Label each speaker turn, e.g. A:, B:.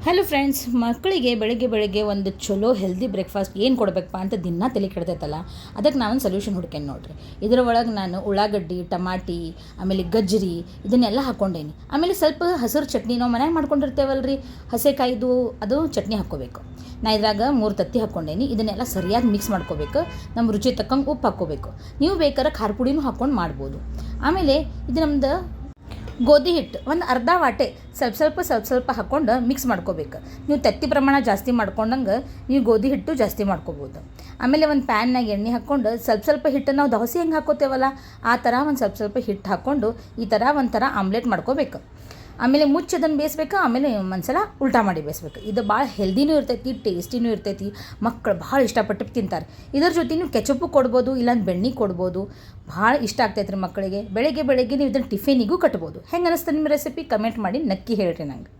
A: Hello friends, ಮಕ್ಕಳಿಗೆ ಬೆಳಗ್ಗೆ ಬೆಳಗ್ಗೆ ಒಂದು ಚಲೋ ಹೆಲ್ದಿ ಬ್ರೇಕ್ಫಾಸ್ಟ್ ಏನು ಕೊಡಬೇಕಪ್ಪ ಅಂತ ದಿನ ತಲೆ ಕೆಡ್ತೈತಲ್ಲ. ಅದಕ್ಕೆ ನಾವೊಂದು ಸೊಲ್ಯೂಷನ್ ಹುಡ್ಕೇನಿ ನೋಡಿರಿ. ಇದರ ಒಳಗೆ ನಾನು ಉಳ್ಳಾಗಡ್ಡಿ, ಟಮಾಟಿ, ಆಮೇಲೆ ಗಜ್ಜರಿ ಇದನ್ನೆಲ್ಲ ಹಾಕ್ಕೊಂಡೇನಿ. ಆಮೇಲೆ ಸ್ವಲ್ಪ ಹಸಿರು ಚಟ್ನಿ ನಾವು ಮನ್ಯಾಗ ಮಾಡ್ಕೊಂಡಿರ್ತೇವಲ್ಲ ರೀ, ಹಸೆಕಾಯ್ದು ಅದು ಚಟ್ನಿ ಹಾಕ್ಕೋಬೇಕು. ನಾ ಇದ್ರಾಗ 3 ತತ್ತಿ ಹಾಕ್ಕೊಂಡೇನಿ. ಇದನ್ನೆಲ್ಲ ಸರಿಯಾಗಿ ಮಿಕ್ಸ್ ಮಾಡ್ಕೋಬೇಕು. ನಮ್ಮ ರುಚಿ ತಕ್ಕಂಗೆ ಉಪ್ಪು ಹಾಕ್ಕೋಬೇಕು. ನೀವು ಬೇಕಾದ್ರೆ ಖಾರ ಪುಡಿನೂ ಹಾಕ್ಕೊಂಡು ಮಾಡ್ಬೋದು. ಆಮೇಲೆ ಇದು ನಮ್ದು ಗೋಧಿ ಹಿಟ್ಟು ಒಂದು ಅರ್ಧ ವಾಟೆ ಸ್ವಲ್ಪ ಹಾಕ್ಕೊಂಡು ಮಿಕ್ಸ್ ಮಾಡ್ಕೋಬೇಕು. ನೀವು ತತ್ತಿ ಪ್ರಮಾಣ ಜಾಸ್ತಿ ಮಾಡ್ಕೊಂಡಂಗೆ ನೀವು ಗೋಧಿ ಹಿಟ್ಟು ಜಾಸ್ತಿ ಮಾಡ್ಕೋಬೋದು. ಆಮೇಲೆ ಒಂದು ಪ್ಯಾನ್ನಾಗ ಎಣ್ಣೆ ಹಾಕ್ಕೊಂಡು ಸ್ವಲ್ಪ ಹಿಟ್ಟು ನಾವು ದೋಸೆ ಹೆಂಗೆ ಹಾಕ್ಕೋತೇವಲ್ಲ ಆ ಥರ ಒಂದು ಸ್ವಲ್ಪ ಹಿಟ್ಟು ಹಾಕ್ಕೊಂಡು ಈ ಥರ ಒಂಥರ ಆಮ್ಲೆಟ್ ಮಾಡ್ಕೋಬೇಕು. ಆಮೇಲೆ ಮುಚ್ಚದನ್ನು ಬೇಯಿಸ್ಬೇಕು. ಆಮೇಲೆ ಒಂದ್ಸಲ ಉಲ್ಟಾ ಮಾಡಿ ಬೇಯಿಸ್ಬೇಕು. ಇದು ಭಾಳ ಹೆಲ್ದಿನೂ ಇರ್ತೈತಿ, ಟೇಸ್ಟಿನೂ ಇರ್ತೈತಿ. ಮಕ್ಕಳು ಭಾಳ ಇಷ್ಟಪಟ್ಟು ತಿಂತಾರೆ. ಇದರ ಜೊತೆ ನೀವು ಕೆಚಪ್ಪು ಕೊಡ್ಬೋದು, ಇಲ್ಲಾಂದ್ರೆ ಬೆಣ್ಣೆ ಕೊಡ್ಬೋದು. ಭಾಳ ಇಷ್ಟ ಆಗ್ತೈತೆ ರೀ ಮಕ್ಕಳಿಗೆ. ಬೆಳಗ್ಗೆ ನೀವು ಇದನ್ನು ಟಿಫಿನಿಗೂ ಕಟ್ಬೋದು. ಹೆಂಗೆ ಅನ್ನಿಸ್ತು ನಿಮ್ಮ ರೆಸಿಪಿ? ಕಮೆಂಟ್ ಮಾಡಿ ನಕ್ಕಿ ಹೇಳ್ರಿ ನಂಗೆ.